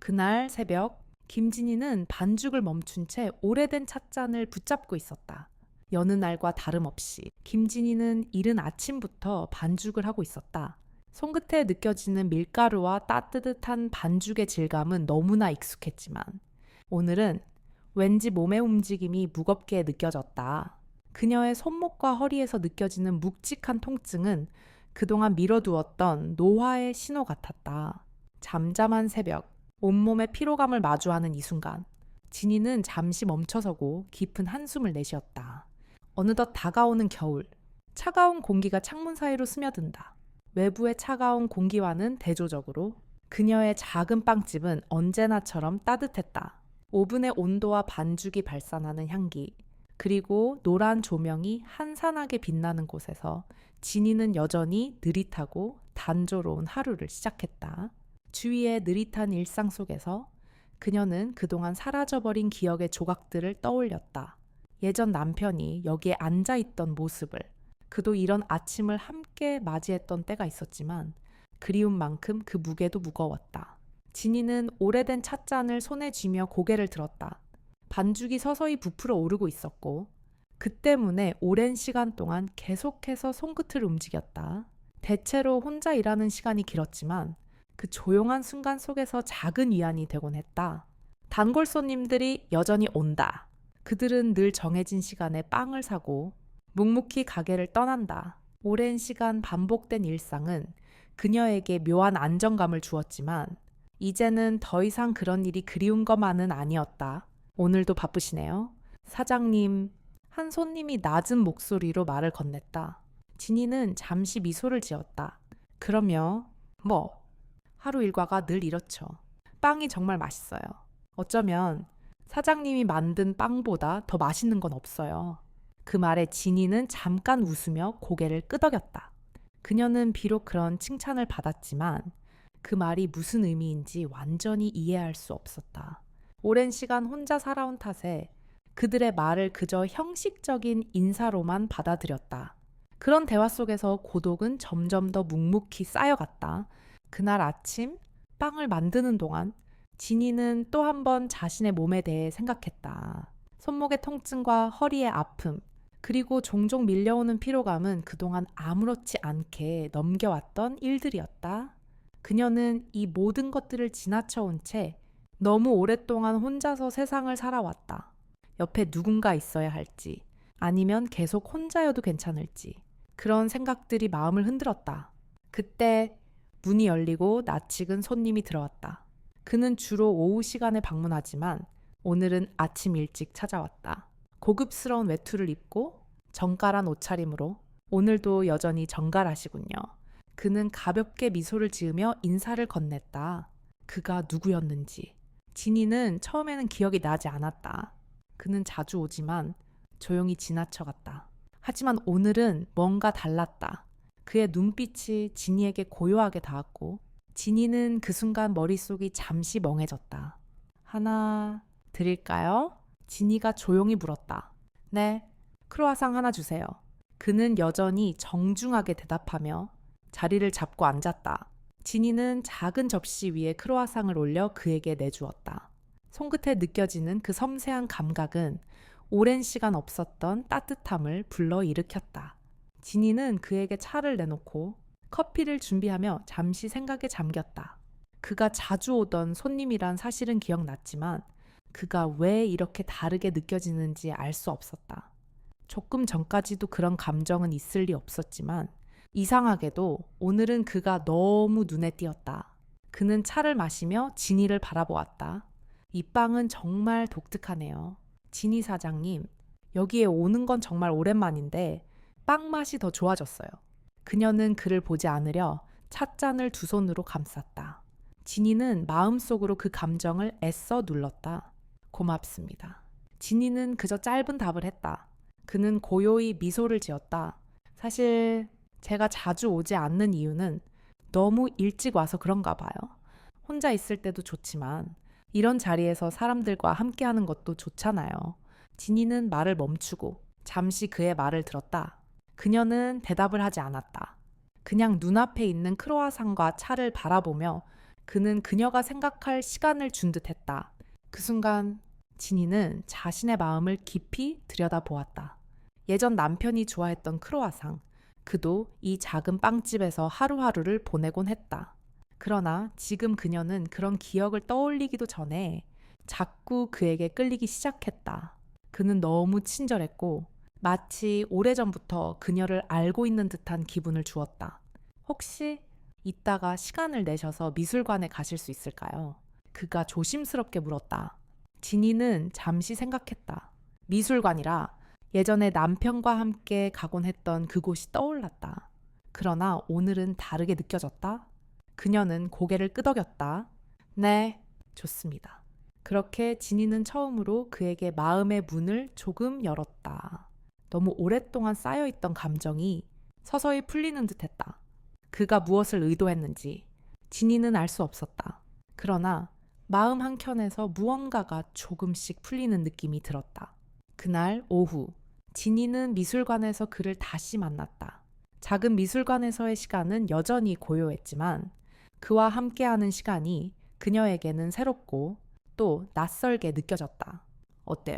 그날 새벽, 김진이는 반죽을 멈춘 채 오래된 찻잔을 붙잡고 있었다. 여느 날과 다름없이 김진이는 이른 아침부터 반죽을 하고 있었다. 손끝에 느껴지는 밀가루와 따뜻한 반죽의 질감은 너무나 익숙했지만 오늘은 왠지 몸의 움직임이 무겁게 느껴졌다. 그녀의 손목과 허리에서 느껴지는 묵직한 통증은 그동안 미뤄두었던 노화의 신호 같았다. 잠잠한 새벽, 온몸의 피로감을 마주하는 이 순간, 진이는 잠시 멈춰서고 깊은 한숨을 내쉬었다. 어느덧 다가오는 겨울, 차가운 공기가 창문 사이로 스며든다. 외부의 차가운 공기와는 대조적으로 그녀의 작은 빵집은 언제나처럼 따뜻했다. 오븐의 온도와 반죽이 발산하는 향기, 그리고 노란 조명이 한산하게 빛나는 곳에서 진이는 여전히 느릿하고 단조로운 하루를 시작했다. 주위의 느릿한 일상 속에서 그녀는 그동안 사라져버린 기억의 조각들을 떠올렸다. 예전 남편이 여기에 앉아있던 모습을, 그도 이런 아침을 함께 맞이했던 때가 있었지만 그리운 만큼 그 무게도 무거웠다. 진이는 오래된 찻잔을 손에 쥐며 고개를 들었다. 반죽이 서서히 부풀어 오르고 있었고 그 때문에 오랜 시간 동안 계속해서 손끝을 움직였다. 대체로 혼자 일하는 시간이 길었지만 그 조용한 순간 속에서 작은 위안이 되곤 했다. 단골 손님들이 여전히 온다. 그들은 늘 정해진 시간에 빵을 사고 묵묵히 가게를 떠난다. 오랜 시간 반복된 일상은 그녀에게 묘한 안정감을 주었지만 이제는 더 이상 그런 일이 그리운 것만은 아니었다. 오늘도 바쁘시네요. 사장님, 한 손님이 낮은 목소리로 말을 건넸다. 진이는 잠시 미소를 지었다. 그러며 하루 일과가 늘 이렇죠. 빵이 정말 맛있어요. 어쩌면 사장님이 만든 빵보다 더 맛있는 건 없어요. 그 말에 진이는 잠깐 웃으며 고개를 끄덕였다. 그녀는 비록 그런 칭찬을 받았지만 그 말이 무슨 의미인지 완전히 이해할 수 없었다. 오랜 시간 혼자 살아온 탓에 그들의 말을 그저 형식적인 인사로만 받아들였다. 그런 대화 속에서 고독은 점점 더 묵묵히 쌓여갔다. 그날 아침 빵을 만드는 동안 진이는 또 한 번 자신의 몸에 대해 생각했다. 손목의 통증과 허리의 아픔, 그리고 종종 밀려오는 피로감은 그동안 아무렇지 않게 넘겨왔던 일들이었다. 그녀는 이 모든 것들을 지나쳐온 채 너무 오랫동안 혼자서 세상을 살아왔다. 옆에 누군가 있어야 할지, 아니면 계속 혼자여도 괜찮을지, 그런 생각들이 마음을 흔들었다. 그때 문이 열리고 낯익은 손님이 들어왔다. 그는 주로 오후 시간에 방문하지만 오늘은 아침 일찍 찾아왔다. 고급스러운 외투를 입고 정갈한 옷차림으로 오늘도 여전히 정갈하시군요. 그는 가볍게 미소를 지으며 인사를 건넸다. 그가 누구였는지. 진이는 처음에는 기억이 나지 않았다. 그는 자주 오지만 조용히 지나쳐갔다. 하지만 오늘은 뭔가 달랐다. 그의 눈빛이 진이에게 고요하게 닿았고 진이는 그 순간 머릿속이 잠시 멍해졌다. 하나 드릴까요? 진이가 조용히 물었다. 네, 크로와상 하나 주세요. 그는 여전히 정중하게 대답하며 자리를 잡고 앉았다. 진이는 작은 접시 위에 크로와상을 올려 그에게 내주었다. 손끝에 느껴지는 그 섬세한 감각은 오랜 시간 없었던 따뜻함을 불러일으켰다. 진이는 그에게 차를 내놓고 커피를 준비하며 잠시 생각에 잠겼다. 그가 자주 오던 손님이란 사실은 기억났지만 그가 왜 이렇게 다르게 느껴지는지 알 수 없었다. 조금 전까지도 그런 감정은 있을 리 없었지만 이상하게도 오늘은 그가 너무 눈에 띄었다. 그는 차를 마시며 진이를 바라보았다. 이 빵은 정말 독특하네요. 진이 사장님, 여기에 오는 건 정말 오랜만인데 빵 맛이 더 좋아졌어요. 그녀는 그를 보지 않으려 찻잔을 두 손으로 감쌌다. 진이는 마음속으로 그 감정을 애써 눌렀다. 고맙습니다. 진이는 그저 짧은 답을 했다. 그는 고요히 미소를 지었다. 사실 제가 자주 오지 않는 이유는 너무 일찍 와서 그런가 봐요. 혼자 있을 때도 좋지만 이런 자리에서 사람들과 함께하는 것도 좋잖아요. 진이는 말을 멈추고 잠시 그의 말을 들었다. 그녀는 대답을 하지 않았다. 그냥 눈앞에 있는 크로아상과 차를 바라보며 그는 그녀가 생각할 시간을 준 듯했다. 그 순간 진이는 자신의 마음을 깊이 들여다보았다. 예전 남편이 좋아했던 크로와상, 그도 이 작은 빵집에서 하루하루를 보내곤 했다. 그러나 지금 그녀는 그런 기억을 떠올리기도 전에 자꾸 그에게 끌리기 시작했다. 그는 너무 친절했고 마치 오래전부터 그녀를 알고 있는 듯한 기분을 주었다. 혹시 이따가 시간을 내셔서 미술관에 가실 수 있을까요? 그가 조심스럽게 물었다. 진이는 잠시 생각했다. 미술관이라 예전에 남편과 함께 가곤 했던 그곳이 떠올랐다. 그러나 오늘은 다르게 느껴졌다. 그녀는 고개를 끄덕였다. 네, 좋습니다. 그렇게 진이는 처음으로 그에게 마음의 문을 조금 열었다. 너무 오랫동안 쌓여있던 감정이 서서히 풀리는 듯했다. 그가 무엇을 의도했는지 진이는 알 수 없었다. 그러나 마음 한켠에서 무언가가 조금씩 풀리는 느낌이 들었다. 그날 오후 진이는 미술관에서 그를 다시 만났다. 작은 미술관에서의 시간은 여전히 고요했지만 그와 함께하는 시간이 그녀에게는 새롭고 또 낯설게 느껴졌다. 어때요?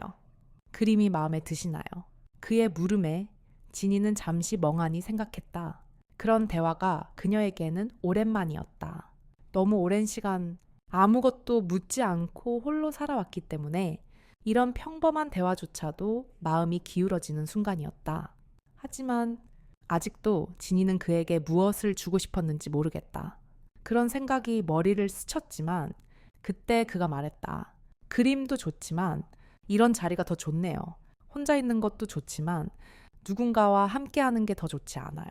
그림이 마음에 드시나요? 그의 물음에 진이는 잠시 멍하니 생각했다. 그런 대화가 그녀에게는 오랜만이었다. 너무 오랜 시간 아무것도 묻지 않고 홀로 살아왔기 때문에 이런 평범한 대화조차도 마음이 기울어지는 순간이었다. 하지만 아직도 진이는 그에게 무엇을 주고 싶었는지 모르겠다. 그런 생각이 머리를 스쳤지만 그때 그가 말했다. 그림도 좋지만 이런 자리가 더 좋네요. 혼자 있는 것도 좋지만 누군가와 함께하는 게 더 좋지 않아요.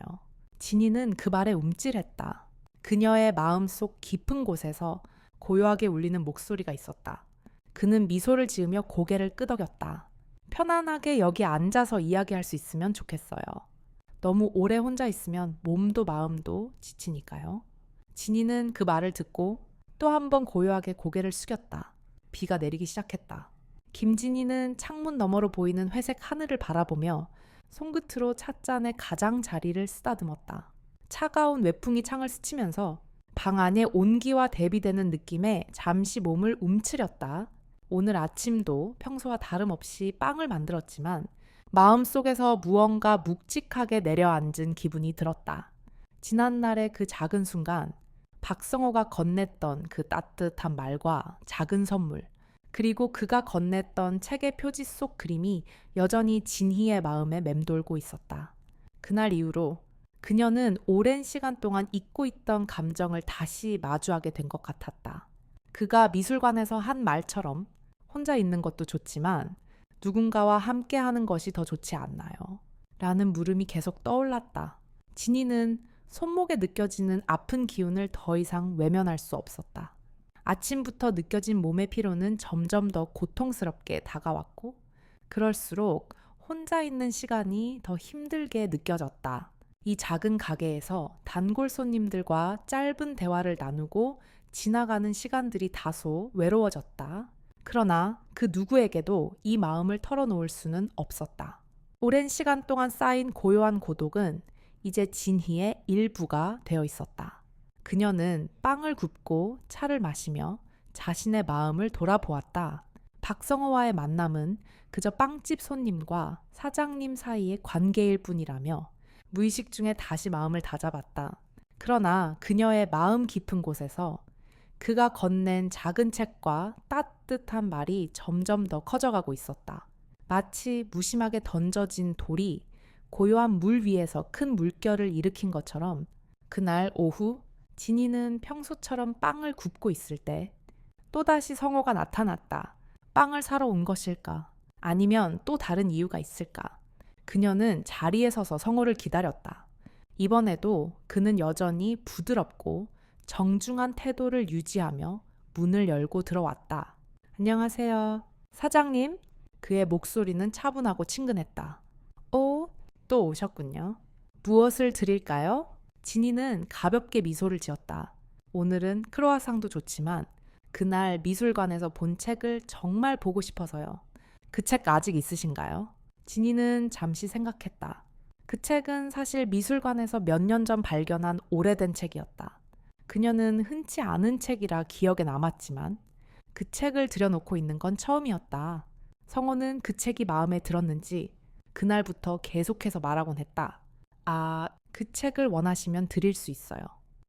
진이는 그 말에 움찔했다. 그녀의 마음속 깊은 곳에서 고요하게 울리는 목소리가 있었다. 그는 미소를 지으며 고개를 끄덕였다. 편안하게 여기 앉아서 이야기할 수 있으면 좋겠어요. 너무 오래 혼자 있으면 몸도 마음도 지치니까요. 진이는 그 말을 듣고 또 한 번 고요하게 고개를 숙였다. 비가 내리기 시작했다. 김진이는 창문 너머로 보이는 회색 하늘을 바라보며 손끝으로 찻잔에 가장 자리를 쓰다듬었다. 차가운 외풍이 창을 스치면서 방 안의 온기와 대비되는 느낌에 잠시 몸을 움츠렸다. 오늘 아침도 평소와 다름없이 빵을 만들었지만 마음속에서 무언가 묵직하게 내려앉은 기분이 들었다. 지난날의 그 작은 순간, 박성호가 건넸던 그 따뜻한 말과 작은 선물, 그리고 그가 건넸던 책의 표지 속 그림이 여전히 진희의 마음에 맴돌고 있었다. 그날 이후로 그녀는 오랜 시간 동안 잊고 있던 감정을 다시 마주하게 된 것 같았다. 그가 미술관에서 한 말처럼 혼자 있는 것도 좋지만 누군가와 함께 하는 것이 더 좋지 않나요? 라는 물음이 계속 떠올랐다. 진이는 손목에 느껴지는 아픈 기운을 더 이상 외면할 수 없었다. 아침부터 느껴진 몸의 피로는 점점 더 고통스럽게 다가왔고 그럴수록 혼자 있는 시간이 더 힘들게 느껴졌다. 이 작은 가게에서 단골 손님들과 짧은 대화를 나누고 지나가는 시간들이 다소 외로워졌다. 그러나 그 누구에게도 이 마음을 털어놓을 수는 없었다. 오랜 시간 동안 쌓인 고요한 고독은 이제 진희의 일부가 되어 있었다. 그녀는 빵을 굽고 차를 마시며 자신의 마음을 돌아보았다. 박성호와의 만남은 그저 빵집 손님과 사장님 사이의 관계일 뿐이라며 무의식 중에 다시 마음을 다잡았다. 그러나 그녀의 마음 깊은 곳에서 그가 건넨 작은 책과 따뜻한 말이 점점 더 커져가고 있었다. 마치 무심하게 던져진 돌이 고요한 물 위에서 큰 물결을 일으킨 것처럼 그날 오후 진이는 평소처럼 빵을 굽고 있을 때 또다시 성호가 나타났다. 빵을 사러 온 것일까? 아니면 또 다른 이유가 있을까? 그녀는 자리에 서서 성호를 기다렸다. 이번에도 그는 여전히 부드럽고 정중한 태도를 유지하며 문을 열고 들어왔다. 안녕하세요. 사장님? 그의 목소리는 차분하고 친근했다. 오, 또 오셨군요. 무엇을 드릴까요? 진이는 가볍게 미소를 지었다. 오늘은 크로아상도 좋지만 그날 미술관에서 본 책을 정말 보고 싶어서요. 그 책 아직 있으신가요? 진이는 잠시 생각했다. 그 책은 사실 미술관에서 몇 년 전 발견한 오래된 책이었다. 그녀는 흔치 않은 책이라 기억에 남았지만 그 책을 들여놓고 있는 건 처음이었다. 성호는 그 책이 마음에 들었는지 그날부터 계속해서 말하곤 했다. 아, 그 책을 원하시면 드릴 수 있어요.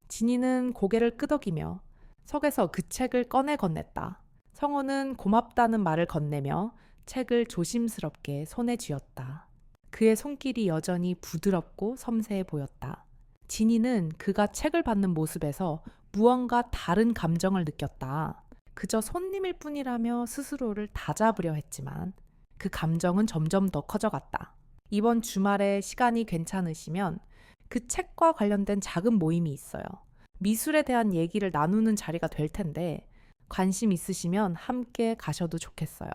진이는 고개를 끄덕이며 석에서 그 책을 꺼내 건넸다. 성호는 고맙다는 말을 건네며 책을 조심스럽게 손에 쥐었다. 그의 손길이 여전히 부드럽고 섬세해 보였다. 진이는 그가 책을 받는 모습에서 무언가 다른 감정을 느꼈다. 그저 손님일 뿐이라며 스스로를 다잡으려 했지만 그 감정은 점점 더 커져갔다. 이번 주말에 시간이 괜찮으시면 그 책과 관련된 작은 모임이 있어요. 미술에 대한 얘기를 나누는 자리가 될 텐데 관심 있으시면 함께 가셔도 좋겠어요.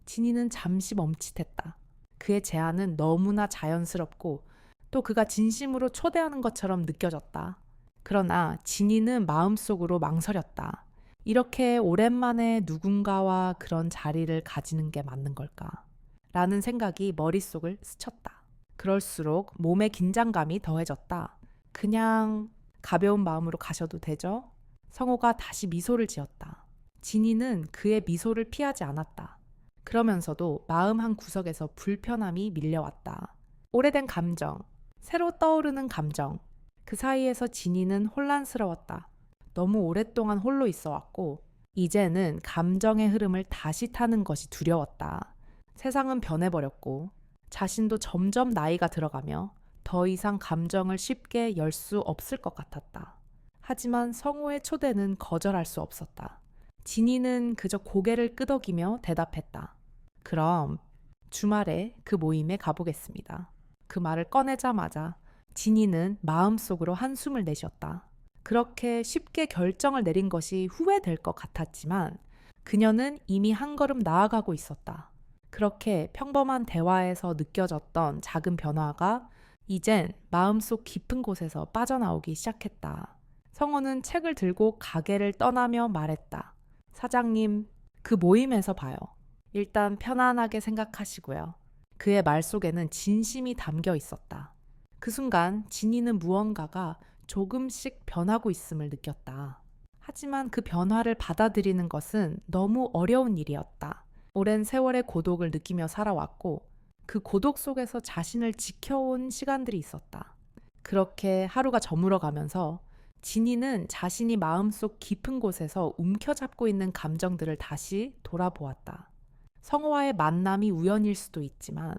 진이는 잠시 멈칫했다. 그의 제안은 너무나 자연스럽고 또 그가 진심으로 초대하는 것처럼 느껴졌다. 그러나 진이는 마음속으로 망설였다. 이렇게 오랜만에 누군가와 그런 자리를 가지는 게 맞는 걸까? 라는 생각이 머릿속을 스쳤다. 그럴수록 몸의 긴장감이 더해졌다. 그냥 가벼운 마음으로 가셔도 되죠? 성호가 다시 미소를 지었다. 진이는 그의 미소를 피하지 않았다. 그러면서도 마음 한 구석에서 불편함이 밀려왔다. 오래된 감정, 새로 떠오르는 감정. 그 사이에서 진이는 혼란스러웠다. 너무 오랫동안 홀로 있어 왔고 이제는 감정의 흐름을 다시 타는 것이 두려웠다. 세상은 변해버렸고 자신도 점점 나이가 들어가며 더 이상 감정을 쉽게 열 수 없을 것 같았다. 하지만 성호의 초대는 거절할 수 없었다. 진이는 그저 고개를 끄덕이며 대답했다. 그럼 주말에 그 모임에 가보겠습니다. 그 말을 꺼내자마자 진이는 마음속으로 한숨을 내쉬었다. 그렇게 쉽게 결정을 내린 것이 후회될 것 같았지만 그녀는 이미 한 걸음 나아가고 있었다. 그렇게 평범한 대화에서 느껴졌던 작은 변화가 이젠 마음속 깊은 곳에서 빠져나오기 시작했다. 성호는 책을 들고 가게를 떠나며 말했다. 사장님, 그 모임에서 봐요. 일단 편안하게 생각하시고요. 그의 말 속에는 진심이 담겨 있었다. 그 순간 진이는 무언가가 조금씩 변하고 있음을 느꼈다. 하지만 그 변화를 받아들이는 것은 너무 어려운 일이었다. 오랜 세월의 고독을 느끼며 살아왔고 그 고독 속에서 자신을 지켜온 시간들이 있었다. 그렇게 하루가 저물어가면서 진이는 자신이 마음속 깊은 곳에서 움켜잡고 있는 감정들을 다시 돌아보았다. 성호와의 만남이 우연일 수도 있지만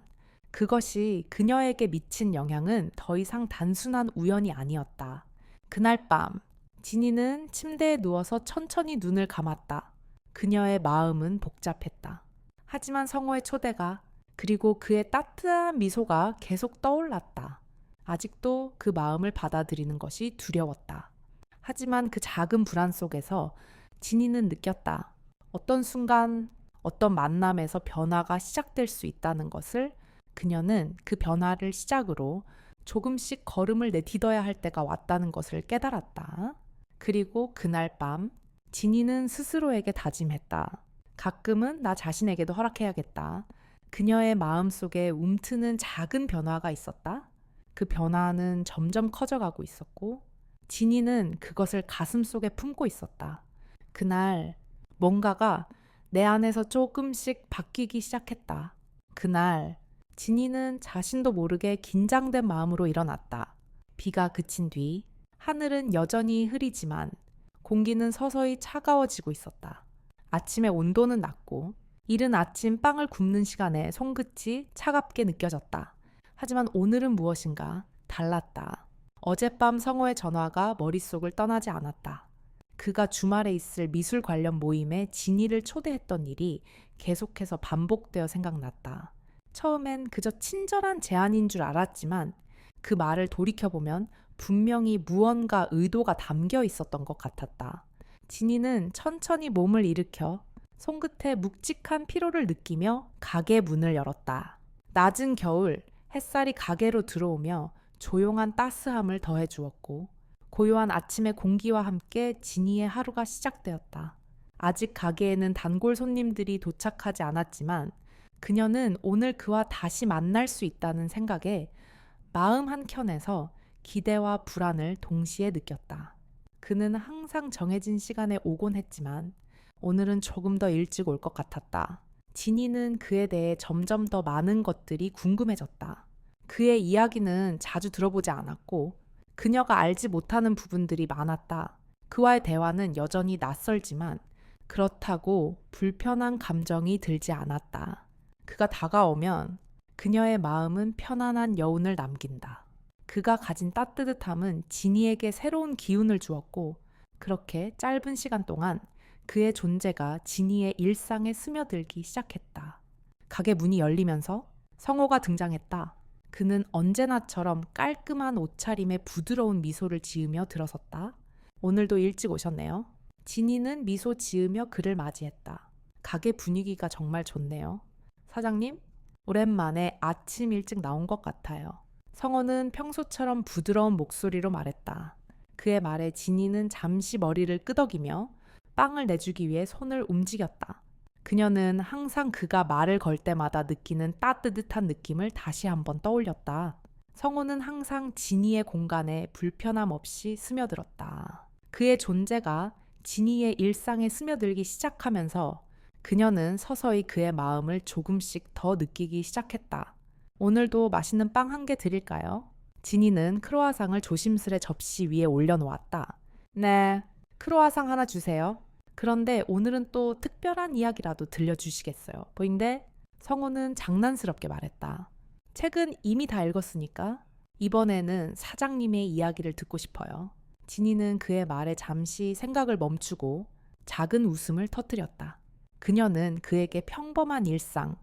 그것이 그녀에게 미친 영향은 더 이상 단순한 우연이 아니었다. 그날 밤 진이는 침대에 누워서 천천히 눈을 감았다. 그녀의 마음은 복잡했다. 하지만 성호의 초대가 그리고 그의 따뜻한 미소가 계속 떠올랐다. 아직도 그 마음을 받아들이는 것이 두려웠다. 하지만 그 작은 불안 속에서 진이는 느꼈다. 어떤 순간, 어떤 만남에서 변화가 시작될 수 있다는 것을 그녀는 그 변화를 시작으로 조금씩 걸음을 내딛어야 할 때가 왔다는 것을 깨달았다. 그리고 그날 밤 진이는 스스로에게 다짐했다. 가끔은 나 자신에게도 허락해야겠다. 그녀의 마음속에 움트는 작은 변화가 있었다. 그 변화는 점점 커져가고 있었고 진이는 그것을 가슴속에 품고 있었다. 그날 뭔가가 내 안에서 조금씩 바뀌기 시작했다. 그날 진이는 자신도 모르게 긴장된 마음으로 일어났다. 비가 그친 뒤 하늘은 여전히 흐리지만 공기는 서서히 차가워지고 있었다. 아침의 온도는 낮고 이른 아침 빵을 굽는 시간에 손끝이 차갑게 느껴졌다. 하지만 오늘은 무엇인가 달랐다. 어젯밤 성호의 전화가 머릿속을 떠나지 않았다. 그가 주말에 있을 미술 관련 모임에 진이를 초대했던 일이 계속해서 반복되어 생각났다. 처음엔 그저 친절한 제안인 줄 알았지만 그 말을 돌이켜보면 분명히 무언가 의도가 담겨 있었던 것 같았다. 진이는 천천히 몸을 일으켜 손끝에 묵직한 피로를 느끼며 가게 문을 열었다. 낮은 겨울 햇살이 가게로 들어오며 조용한 따스함을 더해주었고 고요한 아침의 공기와 함께 진이의 하루가 시작되었다. 아직 가게에는 단골 손님들이 도착하지 않았지만 그녀는 오늘 그와 다시 만날 수 있다는 생각에 마음 한켠에서 기대와 불안을 동시에 느꼈다. 그는 항상 정해진 시간에 오곤 했지만 오늘은 조금 더 일찍 올 것 같았다. 진이는 그에 대해 점점 더 많은 것들이 궁금해졌다. 그의 이야기는 자주 들어보지 않았고 그녀가 알지 못하는 부분들이 많았다. 그와의 대화는 여전히 낯설지만 그렇다고 불편한 감정이 들지 않았다. 그가 다가오면 그녀의 마음은 편안한 여운을 남긴다. 그가 가진 따뜻함은 진이에게 새로운 기운을 주었고 그렇게 짧은 시간 동안 그의 존재가 진이의 일상에 스며들기 시작했다. 가게 문이 열리면서 성호가 등장했다. 그는 언제나처럼 깔끔한 옷차림에 부드러운 미소를 지으며 들어섰다. 오늘도 일찍 오셨네요. 진이는 미소 지으며 그를 맞이했다. 가게 분위기가 정말 좋네요. 사장님, 오랜만에 아침 일찍 나온 것 같아요. 성호는 평소처럼 부드러운 목소리로 말했다. 그의 말에 진이는 잠시 머리를 끄덕이며 빵을 내주기 위해 손을 움직였다. 그녀는 항상 그가 말을 걸 때마다 느끼는 따뜻한 느낌을 다시 한번 떠올렸다. 성호는 항상 진이의 공간에 불편함 없이 스며들었다. 그의 존재가 진이의 일상에 스며들기 시작하면서 그녀는 서서히 그의 마음을 조금씩 더 느끼기 시작했다. 오늘도 맛있는 빵 한 개 드릴까요? 진이는 크로아상을 조심스레 접시 위에 올려놓았다. 네, 크로아상 하나 주세요. 그런데 오늘은 또 특별한 이야기라도 들려주시겠어요? 보인데? 성호는 장난스럽게 말했다. 책은 이미 다 읽었으니까 이번에는 사장님의 이야기를 듣고 싶어요. 진이는 그의 말에 잠시 생각을 멈추고 작은 웃음을 터뜨렸다. 그녀는 그에게 평범한 일상,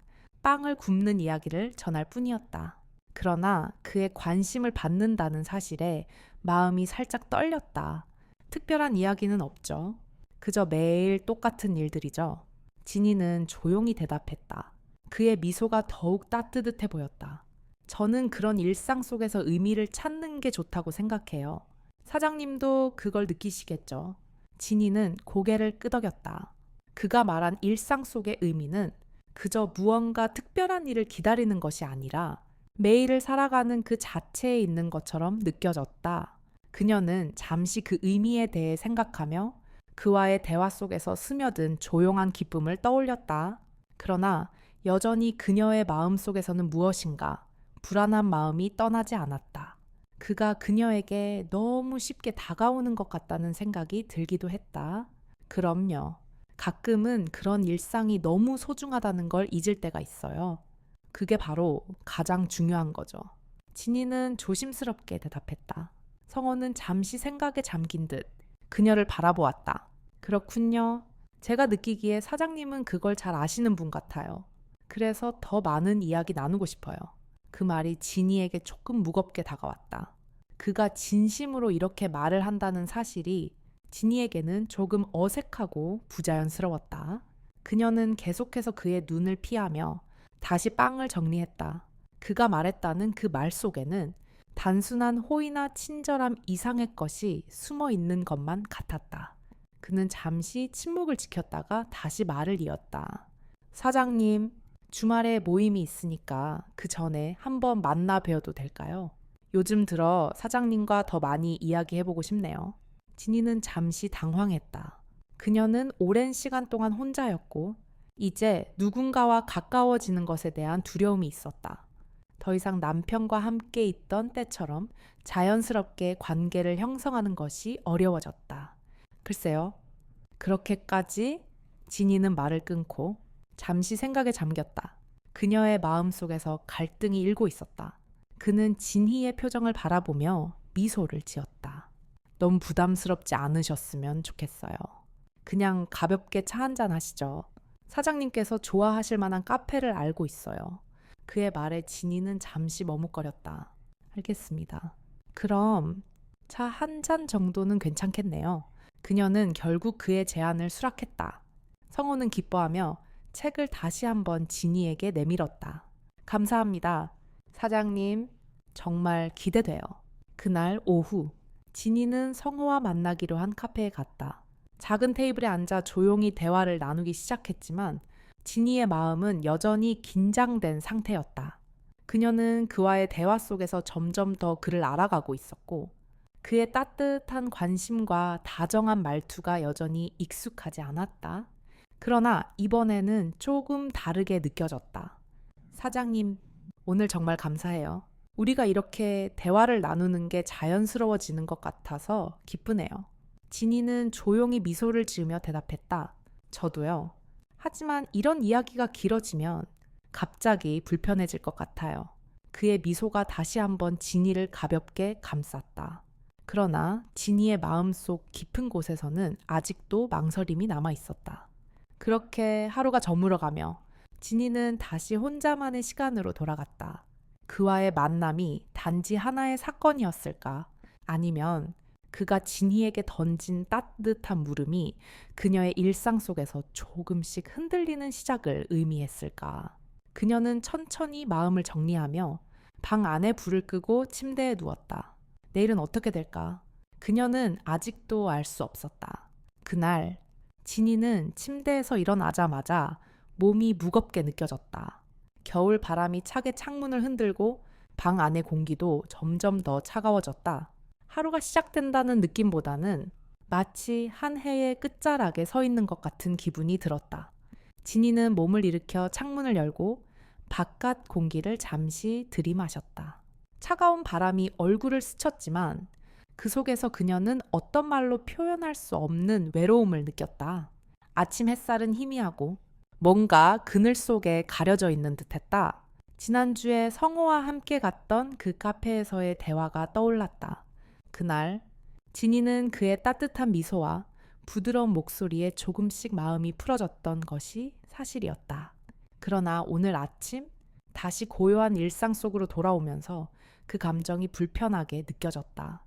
빵을 굽는 이야기를 전할 뿐이었다. 그러나 그의 관심을 받는다는 사실에 마음이 살짝 떨렸다. 특별한 이야기는 없죠. 그저 매일 똑같은 일들이죠. 진이는 조용히 대답했다. 그의 미소가 더욱 따뜻해 보였다. 저는 그런 일상 속에서 의미를 찾는 게 좋다고 생각해요. 사장님도 그걸 느끼시겠죠. 진이는 고개를 끄덕였다. 그가 말한 일상 속의 의미는 그저 무언가 특별한 일을 기다리는 것이 아니라 매일을 살아가는 그 자체에 있는 것처럼 느껴졌다. 그녀는 잠시 그 의미에 대해 생각하며 그와의 대화 속에서 스며든 조용한 기쁨을 떠올렸다. 그러나 여전히 그녀의 마음 속에서는 무엇인가 불안한 마음이 떠나지 않았다. 그가 그녀에게 너무 쉽게 다가오는 것 같다는 생각이 들기도 했다. 그럼요. 가끔은 그런 일상이 너무 소중하다는 걸 잊을 때가 있어요. 그게 바로 가장 중요한 거죠. 진이는 조심스럽게 대답했다. 성호는 잠시 생각에 잠긴 듯 그녀를 바라보았다. 그렇군요. 제가 느끼기에 사장님은 그걸 잘 아시는 분 같아요. 그래서 더 많은 이야기 나누고 싶어요. 그 말이 진이에게 조금 무겁게 다가왔다. 그가 진심으로 이렇게 말을 한다는 사실이 진이에게는 조금 어색하고 부자연스러웠다. 그녀는 계속해서 그의 눈을 피하며 다시 빵을 정리했다. 그가 말했다는 그 말 속에는 단순한 호의나 친절함 이상의 것이 숨어 있는 것만 같았다. 그는 잠시 침묵을 지켰다가 다시 말을 이었다. 사장님, 주말에 모임이 있으니까 그 전에 한번 만나 뵈어도 될까요? 요즘 들어 사장님과 더 많이 이야기해보고 싶네요. 진이는 잠시 당황했다. 그녀는 오랜 시간 동안 혼자였고 이제 누군가와 가까워지는 것에 대한 두려움이 있었다. 더 이상 남편과 함께 있던 때처럼 자연스럽게 관계를 형성하는 것이 어려워졌다. 글쎄요. 그렇게까지 진이는 말을 끊고 잠시 생각에 잠겼다. 그녀의 마음속에서 갈등이 일고 있었다. 그는 진희의 표정을 바라보며 미소를 지었다. 너무 부담스럽지 않으셨으면 좋겠어요. 그냥 가볍게 차 한잔 하시죠. 사장님께서 좋아하실 만한 카페를 알고 있어요. 그의 말에 진이는 잠시 머뭇거렸다. 알겠습니다. 그럼 차 한 잔 정도는 괜찮겠네요. 그녀는 결국 그의 제안을 수락했다. 성호는 기뻐하며 책을 다시 한번 진이에게 내밀었다. 감사합니다. 사장님, 정말 기대돼요. 그날 오후, 진이는 성호와 만나기로 한 카페에 갔다. 작은 테이블에 앉아 조용히 대화를 나누기 시작했지만 진이의 마음은 여전히 긴장된 상태였다. 그녀는 그와의 대화 속에서 점점 더 그를 알아가고 있었고 그의 따뜻한 관심과 다정한 말투가 여전히 익숙하지 않았다. 그러나 이번에는 조금 다르게 느껴졌다. 사장님, 오늘 정말 감사해요. 우리가 이렇게 대화를 나누는 게 자연스러워지는 것 같아서 기쁘네요. 진이는 조용히 미소를 지으며 대답했다. 저도요. 하지만 이런 이야기가 길어지면 갑자기 불편해질 것 같아요. 그의 미소가 다시 한번 진이를 가볍게 감쌌다. 그러나 진이의 마음속 깊은 곳에서는 아직도 망설임이 남아 있었다. 그렇게 하루가 저물어가며 진이는 다시 혼자만의 시간으로 돌아갔다. 그와의 만남이 단지 하나의 사건이었을까? 아니면 그가 진이에게 던진 따뜻한 물음이 그녀의 일상 속에서 조금씩 흔들리는 시작을 의미했을까? 그녀는 천천히 마음을 정리하며 방 안에 불을 끄고 침대에 누웠다. 내일은 어떻게 될까? 그녀는 아직도 알 수 없었다. 그날 진이는 침대에서 일어나자마자 몸이 무겁게 느껴졌다. 겨울 바람이 차게 창문을 흔들고 방 안의 공기도 점점 더 차가워졌다. 하루가 시작된다는 느낌보다는 마치 한 해의 끝자락에 서 있는 것 같은 기분이 들었다. 진이는 몸을 일으켜 창문을 열고 바깥 공기를 잠시 들이마셨다. 차가운 바람이 얼굴을 스쳤지만 그 속에서 그녀는 어떤 말로 표현할 수 없는 외로움을 느꼈다. 아침 햇살은 희미하고 뭔가 그늘 속에 가려져 있는 듯했다. 지난주에 성호와 함께 갔던 그 카페에서의 대화가 떠올랐다. 그날 진이는 그의 따뜻한 미소와 부드러운 목소리에 조금씩 마음이 풀어졌던 것이 사실이었다. 그러나 오늘 아침 다시 고요한 일상 속으로 돌아오면서 그 감정이 불편하게 느껴졌다.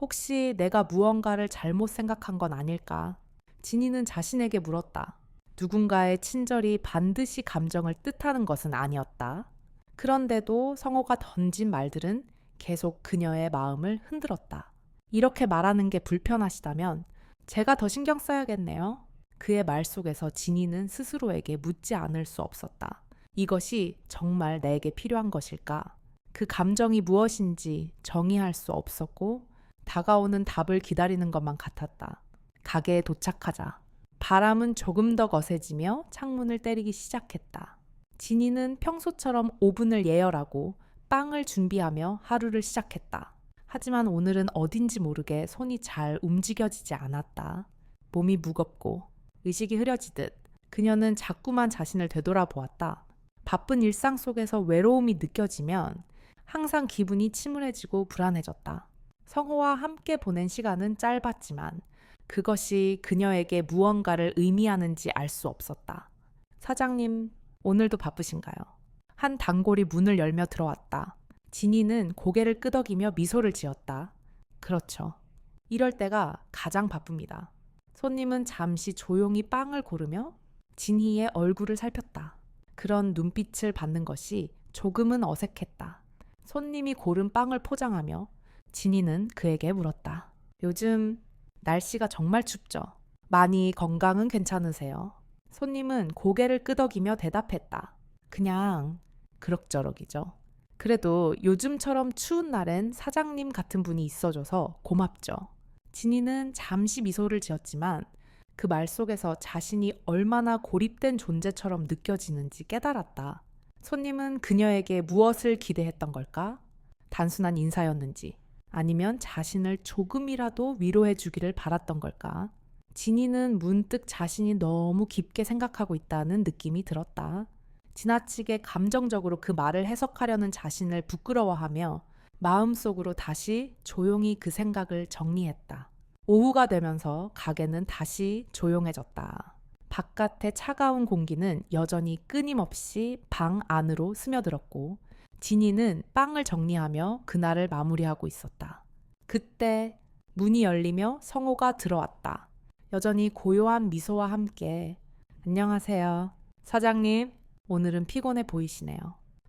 혹시 내가 무언가를 잘못 생각한 건 아닐까? 진이는 자신에게 물었다. 누군가의 친절이 반드시 감정을 뜻하는 것은 아니었다. 그런데도 성호가 던진 말들은 계속 그녀의 마음을 흔들었다. 이렇게 말하는 게 불편하시다면 제가 더 신경 써야겠네요. 그의 말 속에서 진이는 스스로에게 묻지 않을 수 없었다. 이것이 정말 내게 필요한 것일까? 그 감정이 무엇인지 정의할 수 없었고 다가오는 답을 기다리는 것만 같았다. 가게에 도착하자 바람은 조금 더 거세지며 창문을 때리기 시작했다. 진이는 평소처럼 오븐을 예열하고 빵을 준비하며 하루를 시작했다. 하지만 오늘은 어딘지 모르게 손이 잘 움직여지지 않았다. 몸이 무겁고 의식이 흐려지듯 그녀는 자꾸만 자신을 되돌아보았다. 바쁜 일상 속에서 외로움이 느껴지면 항상 기분이 침울해지고 불안해졌다. 성호와 함께 보낸 시간은 짧았지만 그것이 그녀에게 무언가를 의미하는지 알 수 없었다. 사장님, 오늘도 바쁘신가요? 한 단골이 문을 열며 들어왔다. 진이는 고개를 끄덕이며 미소를 지었다. 그렇죠. 이럴 때가 가장 바쁩니다. 손님은 잠시 조용히 빵을 고르며 진희의 얼굴을 살폈다. 그런 눈빛을 받는 것이 조금은 어색했다. 손님이 고른 빵을 포장하며 진이는 그에게 물었다. 요즘 날씨가 정말 춥죠? 많이 건강은 괜찮으세요? 손님은 고개를 끄덕이며 대답했다. 그냥 그럭저럭이죠. 그래도 요즘처럼 추운 날엔 사장님 같은 분이 있어줘서 고맙죠. 진이는 잠시 미소를 지었지만 그 말 속에서 자신이 얼마나 고립된 존재처럼 느껴지는지 깨달았다. 손님은 그녀에게 무엇을 기대했던 걸까? 단순한 인사였는지 아니면 자신을 조금이라도 위로해 주기를 바랐던 걸까? 진이는 문득 자신이 너무 깊게 생각하고 있다는 느낌이 들었다. 지나치게 감정적으로 그 말을 해석하려는 자신을 부끄러워하며 마음속으로 다시 조용히 그 생각을 정리했다. 오후가 되면서 가게는 다시 조용해졌다. 바깥의 차가운 공기는 여전히 끊임없이 방 안으로 스며들었고 진이는 빵을 정리하며 그날을 마무리하고 있었다. 그때 문이 열리며 성호가 들어왔다. 여전히 고요한 미소와 함께 안녕하세요. 사장님, 오늘은 피곤해 보이시네요.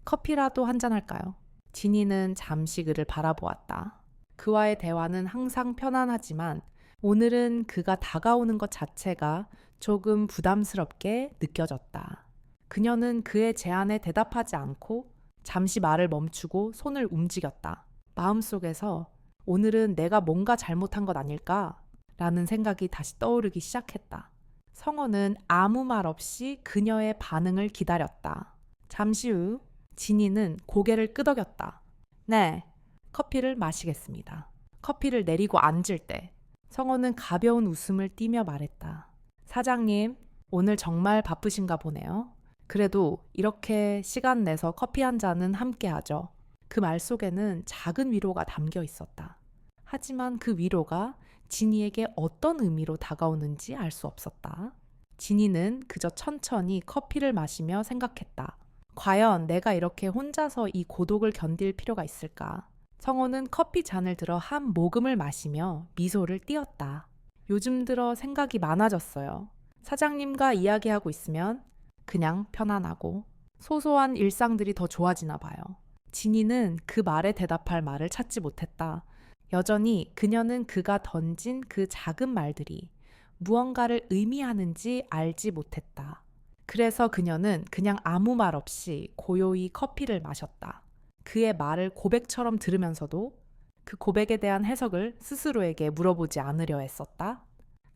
커피라도 한잔 할까요? 진이는 잠시 그를 바라보았다. 그와의 대화는 항상 편안하지만 오늘은 그가 다가오는 것 자체가 조금 부담스럽게 느껴졌다. 그녀는 그의 제안에 대답하지 않고 잠시 말을 멈추고 손을 움직였다. 마음속에서 오늘은 내가 뭔가 잘못한 것 아닐까? 라는 생각이 다시 떠오르기 시작했다. 성호는 아무 말 없이 그녀의 반응을 기다렸다. 잠시 후 진이는 고개를 끄덕였다. 네, 커피를 마시겠습니다. 커피를 내리고 앉을 때 성호는 가벼운 웃음을 띠며 말했다. 사장님, 오늘 정말 바쁘신가 보네요. 그래도 이렇게 시간 내서 커피 한 잔은 함께 하죠. 그 말 속에는 작은 위로가 담겨 있었다. 하지만 그 위로가 진이에게 어떤 의미로 다가오는지 알 수 없었다. 진이는 그저 천천히 커피를 마시며 생각했다. 과연 내가 이렇게 혼자서 이 고독을 견딜 필요가 있을까? 성호는 커피 잔을 들어 한 모금을 마시며 미소를 띄었다. 요즘 들어 생각이 많아졌어요. 사장님과 이야기하고 있으면 그냥 편안하고 소소한 일상들이 더 좋아지나 봐요. 진이는 그 말에 대답할 말을 찾지 못했다. 여전히 그녀는 그가 던진 그 작은 말들이 무언가를 의미하는지 알지 못했다. 그래서 그녀는 그냥 아무 말 없이 고요히 커피를 마셨다. 그의 말을 고백처럼 들으면서도 그 고백에 대한 해석을 스스로에게 물어보지 않으려 했었다.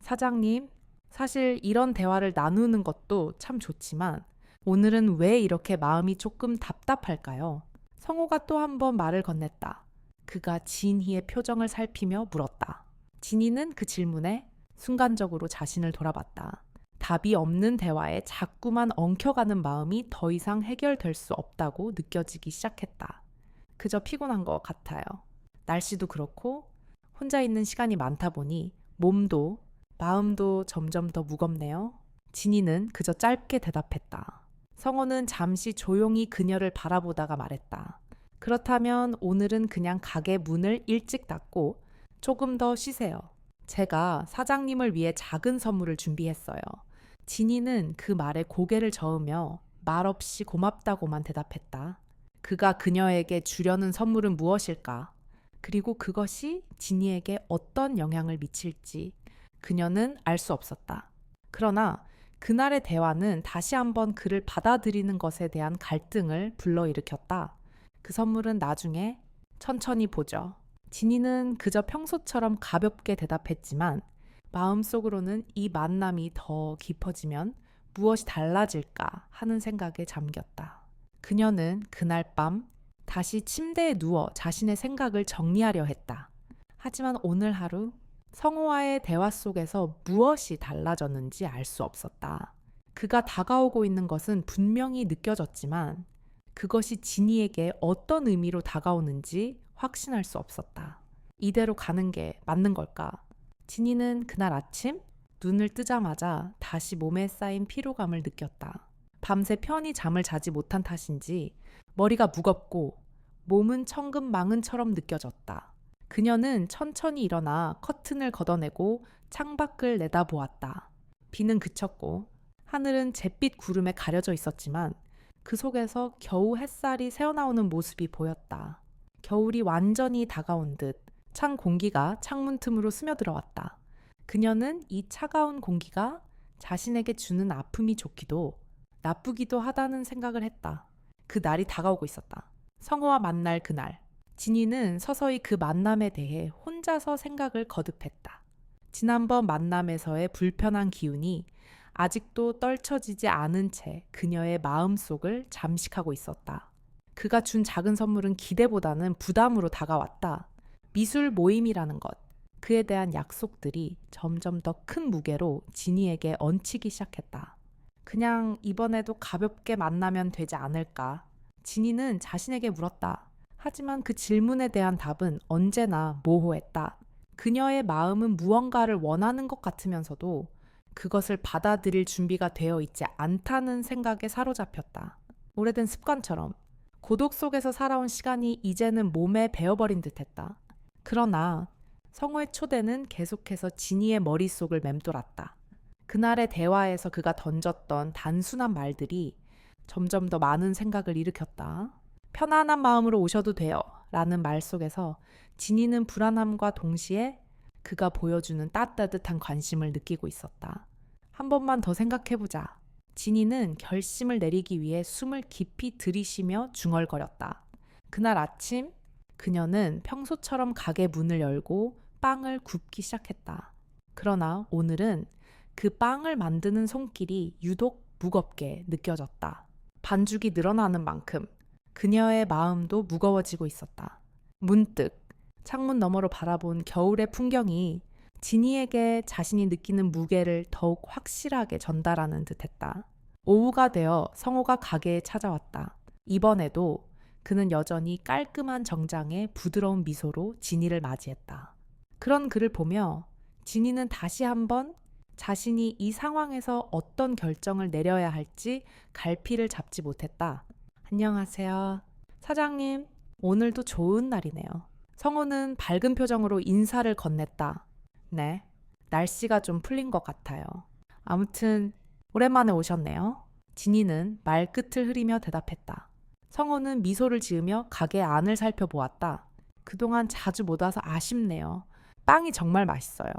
사장님, 사실 이런 대화를 나누는 것도 참 좋지만 오늘은 왜 이렇게 마음이 조금 답답할까요? 성호가 또 한 번 말을 건넸다. 그가 진희의 표정을 살피며 물었다. 진희는 그 질문에 순간적으로 자신을 돌아봤다. 답이 없는 대화에 자꾸만 엉켜가는 마음이 더 이상 해결될 수 없다고 느껴지기 시작했다. 그저 피곤한 것 같아요. 날씨도 그렇고 혼자 있는 시간이 많다 보니 몸도 마음도 점점 더 무겁네요. 진이는 그저 짧게 대답했다. 성호는 잠시 조용히 그녀를 바라보다가 말했다. 그렇다면 오늘은 그냥 가게 문을 일찍 닫고 조금 더 쉬세요. 제가 사장님을 위해 작은 선물을 준비했어요. 진이는 그 말에 고개를 저으며 말없이 고맙다고만 대답했다. 그가 그녀에게 주려는 선물은 무엇일까? 그리고 그것이 진이에게 어떤 영향을 미칠지 그녀는 알 수 없었다. 그러나 그날의 대화는 다시 한번 그를 받아들이는 것에 대한 갈등을 불러일으켰다. 그 선물은 나중에 천천히 보죠. 진이는 그저 평소처럼 가볍게 대답했지만 마음속으로는 이 만남이 더 깊어지면 무엇이 달라질까 하는 생각에 잠겼다. 그녀는 그날 밤 다시 침대에 누워 자신의 생각을 정리하려 했다. 하지만 오늘 하루 성호와의 대화 속에서 무엇이 달라졌는지 알 수 없었다. 그가 다가오고 있는 것은 분명히 느껴졌지만 그것이 진이에게 어떤 의미로 다가오는지 확신할 수 없었다. 이대로 가는 게 맞는 걸까? 진이는 그날 아침 눈을 뜨자마자 다시 몸에 쌓인 피로감을 느꼈다. 밤새 편히 잠을 자지 못한 탓인지 머리가 무겁고 몸은 천근만근처럼 느껴졌다. 그녀는 천천히 일어나 커튼을 걷어내고 창밖을 내다보았다. 비는 그쳤고 하늘은 잿빛 구름에 가려져 있었지만 그 속에서 겨우 햇살이 새어나오는 모습이 보였다. 겨울이 완전히 다가온 듯 찬 공기가 창문 틈으로 스며들어왔다. 그녀는 이 차가운 공기가 자신에게 주는 아픔이 좋기도 나쁘기도 하다는 생각을 했다. 그 날이 다가오고 있었다. 성호와 만날 그날. 진이는 서서히 그 만남에 대해 혼자서 생각을 거듭했다. 지난번 만남에서의 불편한 기운이 아직도 떨쳐지지 않은 채 그녀의 마음속을 잠식하고 있었다. 그가 준 작은 선물은 기대보다는 부담으로 다가왔다. 미술 모임이라는 것, 그에 대한 약속들이 점점 더 큰 무게로 진이에게 얹히기 시작했다. 그냥 이번에도 가볍게 만나면 되지 않을까? 진이는 자신에게 물었다. 하지만 그 질문에 대한 답은 언제나 모호했다. 그녀의 마음은 무언가를 원하는 것 같으면서도 그것을 받아들일 준비가 되어 있지 않다는 생각에 사로잡혔다. 오래된 습관처럼 고독 속에서 살아온 시간이 이제는 몸에 배어버린 듯했다. 그러나 성호의 초대는 계속해서 진이의 머릿속을 맴돌았다. 그날의 대화에서 그가 던졌던 단순한 말들이 점점 더 많은 생각을 일으켰다. 편안한 마음으로 오셔도 돼요 라는 말 속에서 진이는 불안함과 동시에 그가 보여주는 따뜻한 관심을 느끼고 있었다. 한 번만 더 생각해보자. 진이는 결심을 내리기 위해 숨을 깊이 들이쉬며 중얼거렸다. 그날 아침 그녀는 평소처럼 가게 문을 열고 빵을 굽기 시작했다. 그러나 오늘은 그 빵을 만드는 손길이 유독 무겁게 느껴졌다. 반죽이 늘어나는 만큼 그녀의 마음도 무거워지고 있었다. 문득 창문 너머로 바라본 겨울의 풍경이 지니에게 자신이 느끼는 무게를 더욱 확실하게 전달하는 듯했다. 오후가 되어 성호가 가게에 찾아왔다. 이번에도 그는 여전히 깔끔한 정장에 부드러운 미소로 지니를 맞이했다. 그런 그를 보며 지니는 다시 한번 자신이 이 상황에서 어떤 결정을 내려야 할지 갈피를 잡지 못했다. 안녕하세요. 사장님, 오늘도 좋은 날이네요. 성호는 밝은 표정으로 인사를 건넸다. 네, 날씨가 좀 풀린 것 같아요. 아무튼 오랜만에 오셨네요. 지니는 말끝을 흐리며 대답했다. 성호는 미소를 지으며 가게 안을 살펴보았다. 그동안 자주 못 와서 아쉽네요. 빵이 정말 맛있어요.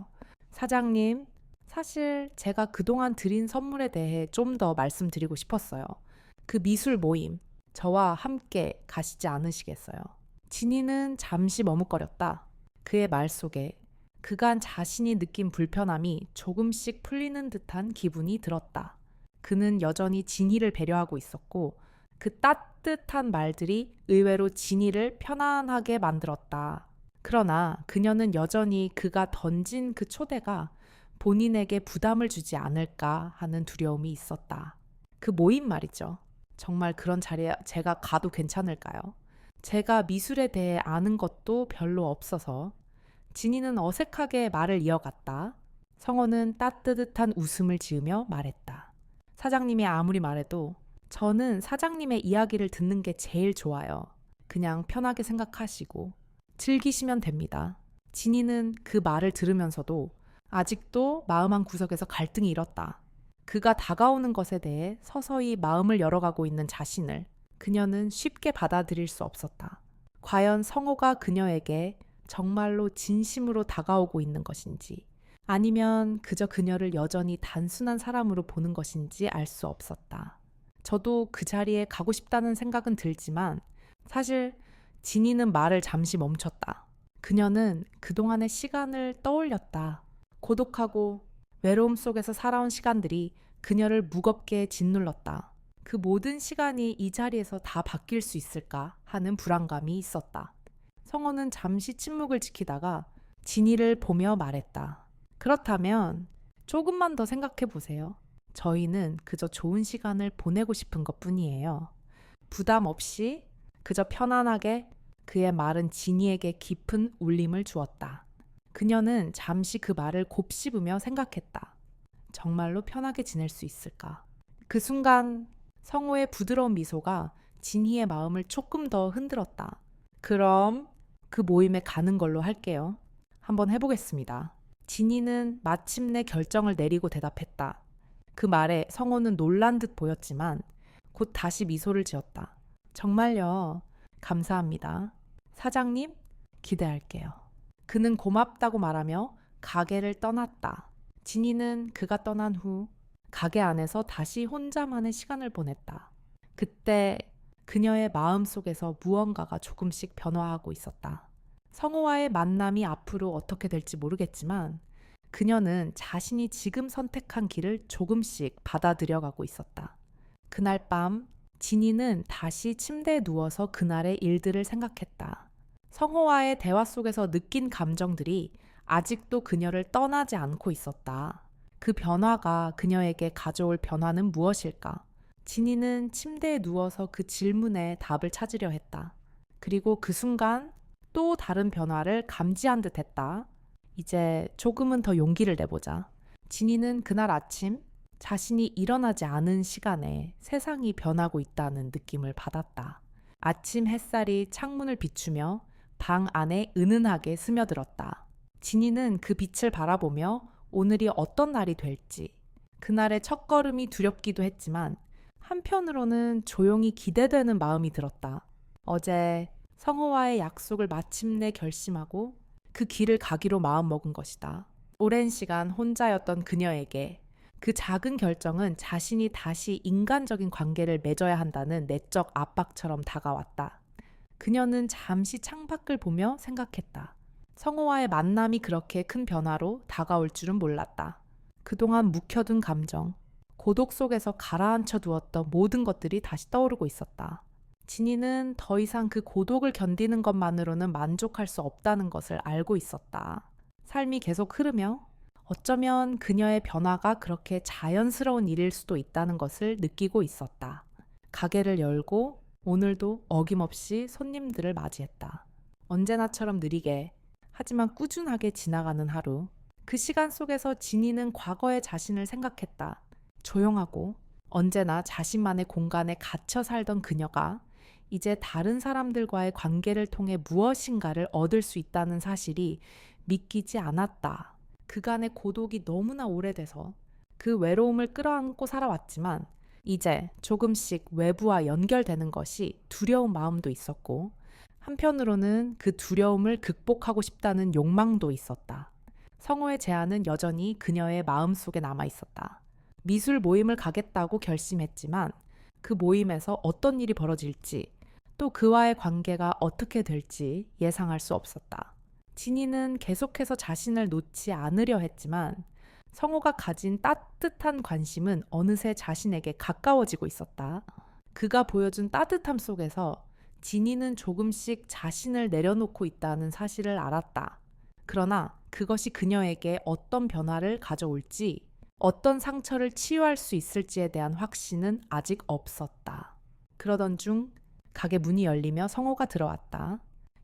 사장님, 사실 제가 그동안 드린 선물에 대해 좀 더 말씀드리고 싶었어요. 그 미술 모임, 저와 함께 가시지 않으시겠어요? 지니는 잠시 머뭇거렸다. 그의 말 속에 그간 자신이 느낀 불편함이 조금씩 풀리는 듯한 기분이 들었다. 그는 여전히 지니를 배려하고 있었고 그 따뜻한 말들이 의외로 지니를 편안하게 만들었다. 그러나 그녀는 여전히 그가 던진 그 초대가 본인에게 부담을 주지 않을까 하는 두려움이 있었다. 그 모임 말이죠. 정말 그런 자리에 제가 가도 괜찮을까요? 제가 미술에 대해 아는 것도 별로 없어서. 지니는 어색하게 말을 이어갔다. 성호는 따뜻한 웃음을 지으며 말했다. 사장님이 아무리 말해도 저는 사장님의 이야기를 듣는 게 제일 좋아요. 그냥 편하게 생각하시고 즐기시면 됩니다. 지니는 그 말을 들으면서도 아직도 마음 한 구석에서 갈등이 일었다. 그가 다가오는 것에 대해 서서히 마음을 열어가고 있는 자신을 그녀는 쉽게 받아들일 수 없었다. 과연 성호가 그녀에게 정말로 진심으로 다가오고 있는 것인지 아니면 그저 그녀를 여전히 단순한 사람으로 보는 것인지 알 수 없었다. 저도 그 자리에 가고 싶다는 생각은 들지만 사실 지니는 말을 잠시 멈췄다. 그녀는 그동안의 시간을 떠올렸다. 고독하고 외로움 속에서 살아온 시간들이 그녀를 무겁게 짓눌렀다. 그 모든 시간이 이 자리에서 다 바뀔 수 있을까 하는 불안감이 있었다. 성호는 잠시 침묵을 지키다가 지니를 보며 말했다. 그렇다면 조금만 더 생각해 보세요. 저희는 그저 좋은 시간을 보내고 싶은 것 뿐이에요. 부담 없이 그저 편안하게. 그의 말은 지니에게 깊은 울림을 주었다. 그녀는 잠시 그 말을 곱씹으며 생각했다. 정말로 편하게 지낼 수 있을까? 그 순간 성호의 부드러운 미소가 지니의 마음을 조금 더 흔들었다. 그럼 그 모임에 가는 걸로 할게요. 한번 해보겠습니다. 지니는 마침내 결정을 내리고 대답했다. 그 말에 성호는 놀란 듯 보였지만 곧 다시 미소를 지었다. 정말요. 감사합니다. 사장님, 기대할게요. 그는 고맙다고 말하며 가게를 떠났다. 지니는 그가 떠난 후 가게 안에서 다시 혼자만의 시간을 보냈다. 그때 그녀의 마음속에서 무언가가 조금씩 변화하고 있었다. 성호와의 만남이 앞으로 어떻게 될지 모르겠지만 그녀는 자신이 지금 선택한 길을 조금씩 받아들여가고 있었다. 그날 밤 지니는 다시 침대에 누워서 그날의 일들을 생각했다. 성호와의 대화 속에서 느낀 감정들이 아직도 그녀를 떠나지 않고 있었다. 그 변화가 그녀에게 가져올 변화는 무엇일까? 지니는 침대에 누워서 그 질문에 답을 찾으려 했다. 그리고 그 순간 또 다른 변화를 감지한 듯 했다. 이제 조금은 더 용기를 내보자. 지니는 그날 아침 자신이 일어나지 않은 시간에 세상이 변하고 있다는 느낌을 받았다. 아침 햇살이 창문을 비추며 방 안에 은은하게 스며들었다. 지니는 그 빛을 바라보며 오늘이 어떤 날이 될지, 그날의 첫걸음이 두렵기도 했지만 한편으로는 조용히 기대되는 마음이 들었다. 어제 성호와의 약속을 마침내 결심하고 그 길을 가기로 마음먹은 것이다. 오랜 시간 혼자였던 그녀에게 그 작은 결정은 자신이 다시 인간적인 관계를 맺어야 한다는 내적 압박처럼 다가왔다. 그녀는 잠시 창밖을 보며 생각했다. 성호와의 만남이 그렇게 큰 변화로 다가올 줄은 몰랐다. 그동안 묵혀둔 감정, 고독 속에서 가라앉혀 두었던 모든 것들이 다시 떠오르고 있었다. 진이는 더 이상 그 고독을 견디는 것만으로는 만족할 수 없다는 것을 알고 있었다. 삶이 계속 흐르며 어쩌면 그녀의 변화가 그렇게 자연스러운 일일 수도 있다는 것을 느끼고 있었다. 가게를 열고 오늘도 어김없이 손님들을 맞이했다. 언제나처럼 느리게, 하지만 꾸준하게 지나가는 하루. 그 시간 속에서 진이는 과거의 자신을 생각했다. 조용하고 언제나 자신만의 공간에 갇혀 살던 그녀가 이제 다른 사람들과의 관계를 통해 무엇인가를 얻을 수 있다는 사실이 믿기지 않았다. 그간의 고독이 너무나 오래돼서 그 외로움을 끌어안고 살아왔지만 이제 조금씩 외부와 연결되는 것이 두려운 마음도 있었고 한편으로는 그 두려움을 극복하고 싶다는 욕망도 있었다. 성호의 제안은 여전히 그녀의 마음속에 남아 있었다. 미술 모임을 가겠다고 결심했지만 그 모임에서 어떤 일이 벌어질지 또 그와의 관계가 어떻게 될지 예상할 수 없었다. 진이는 계속해서 자신을 놓지 않으려 했지만 성호가 가진 따뜻한 관심은 어느새 자신에게 가까워지고 있었다. 그가 보여준 따뜻함 속에서 진이는 조금씩 자신을 내려놓고 있다는 사실을 알았다. 그러나 그것이 그녀에게 어떤 변화를 가져올지, 어떤 상처를 치유할 수 있을지에 대한 확신은 아직 없었다. 그러던 중 가게 문이 열리며 성호가 들어왔다.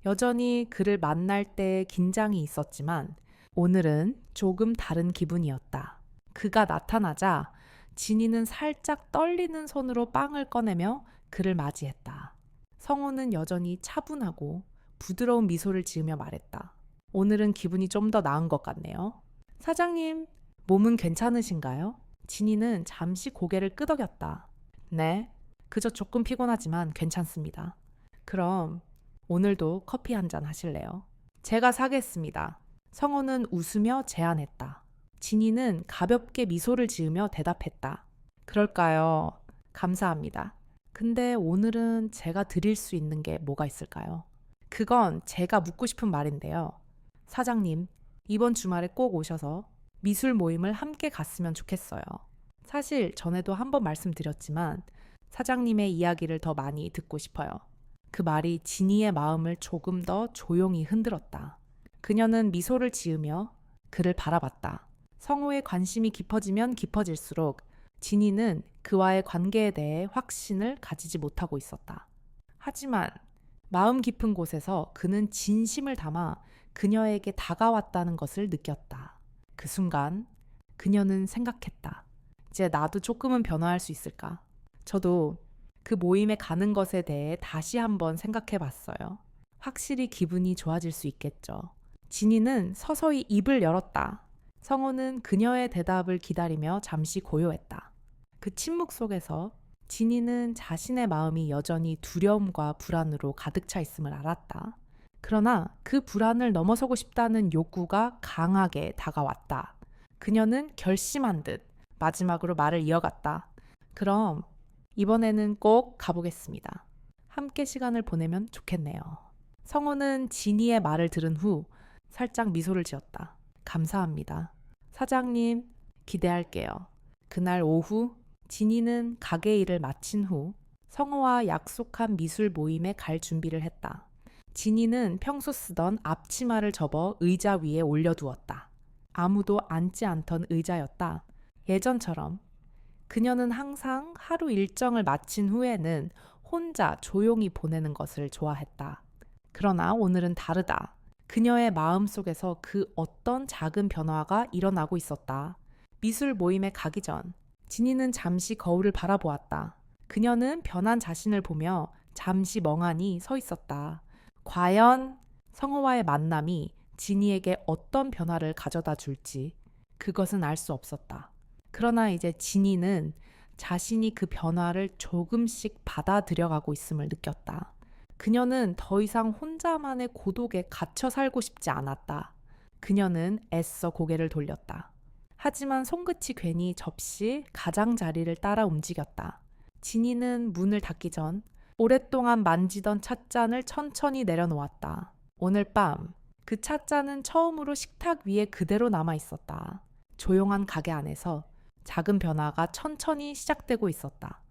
여전히 그를 만날 때 긴장이 있었지만 오늘은 조금 다른 기분이었다. 그가 나타나자 진이는 살짝 떨리는 손으로 빵을 꺼내며 그를 맞이했다. 성호는 여전히 차분하고 부드러운 미소를 지으며 말했다. 오늘은 기분이 좀 더 나은 것 같네요. 사장님, 몸은 괜찮으신가요? 진이는 잠시 고개를 끄덕였다. 네, 그저 조금 피곤하지만 괜찮습니다. 그럼 오늘도 커피 한 잔 하실래요? 제가 사겠습니다. 성호는 웃으며 제안했다. 진이는 가볍게 미소를 지으며 대답했다. 그럴까요? 감사합니다. 근데 오늘은 제가 드릴 수 있는 게 뭐가 있을까요? 그건 제가 묻고 싶은 말인데요. 사장님, 이번 주말에 꼭 오셔서 미술 모임을 함께 갔으면 좋겠어요. 사실 전에도 한번 말씀드렸지만 사장님의 이야기를 더 많이 듣고 싶어요. 그 말이 진이의 마음을 조금 더 조용히 흔들었다. 그녀는 미소를 지으며 그를 바라봤다. 성호의 관심이 깊어지면 깊어질수록 진이는 그와의 관계에 대해 확신을 가지지 못하고 있었다. 하지만 마음 깊은 곳에서 그는 진심을 담아 그녀에게 다가왔다는 것을 느꼈다. 그 순간 그녀는 생각했다. 이제 나도 조금은 변화할 수 있을까? 저도 그 모임에 가는 것에 대해 다시 한번 생각해 봤어요. 확실히 기분이 좋아질 수 있겠죠. 진이는 서서히 입을 열었다. 성호는 그녀의 대답을 기다리며 잠시 고요했다. 그 침묵 속에서 진이는 자신의 마음이 여전히 두려움과 불안으로 가득 차 있음을 알았다. 그러나 그 불안을 넘어서고 싶다는 욕구가 강하게 다가왔다. 그녀는 결심한 듯 마지막으로 말을 이어갔다. 그럼 이번에는 꼭 가보겠습니다. 함께 시간을 보내면 좋겠네요. 성호는 진이의 말을 들은 후 살짝 미소를 지었다. 감사합니다. 사장님, 기대할게요. 그날 오후 진이는 가게 일을 마친 후 성호와 약속한 미술 모임에 갈 준비를 했다. 진이는 평소 쓰던 앞치마를 접어 의자 위에 올려두었다. 아무도 앉지 않던 의자였다. 예전처럼 그녀는 항상 하루 일정을 마친 후에는 혼자 조용히 보내는 것을 좋아했다. 그러나 오늘은 다르다. 그녀의 마음속에서 그 어떤 작은 변화가 일어나고 있었다. 미술 모임에 가기 전 진이는 잠시 거울을 바라보았다. 그녀는 변한 자신을 보며 잠시 멍하니 서 있었다. 과연 성호와의 만남이 진이에게 어떤 변화를 가져다 줄지 그것은 알 수 없었다. 그러나 이제 진이는 자신이 그 변화를 조금씩 받아들여가고 있음을 느꼈다. 그녀는 더 이상 혼자만의 고독에 갇혀 살고 싶지 않았다. 그녀는 애써 고개를 돌렸다. 하지만 손끝이 괜히 접시 가장자리를 따라 움직였다. 진이는 문을 닫기 전 오랫동안 만지던 찻잔을 천천히 내려놓았다. 오늘 밤 그 찻잔은 처음으로 식탁 위에 그대로 남아 있었다. 조용한 가게 안에서 작은 변화가 천천히 시작되고 있었다.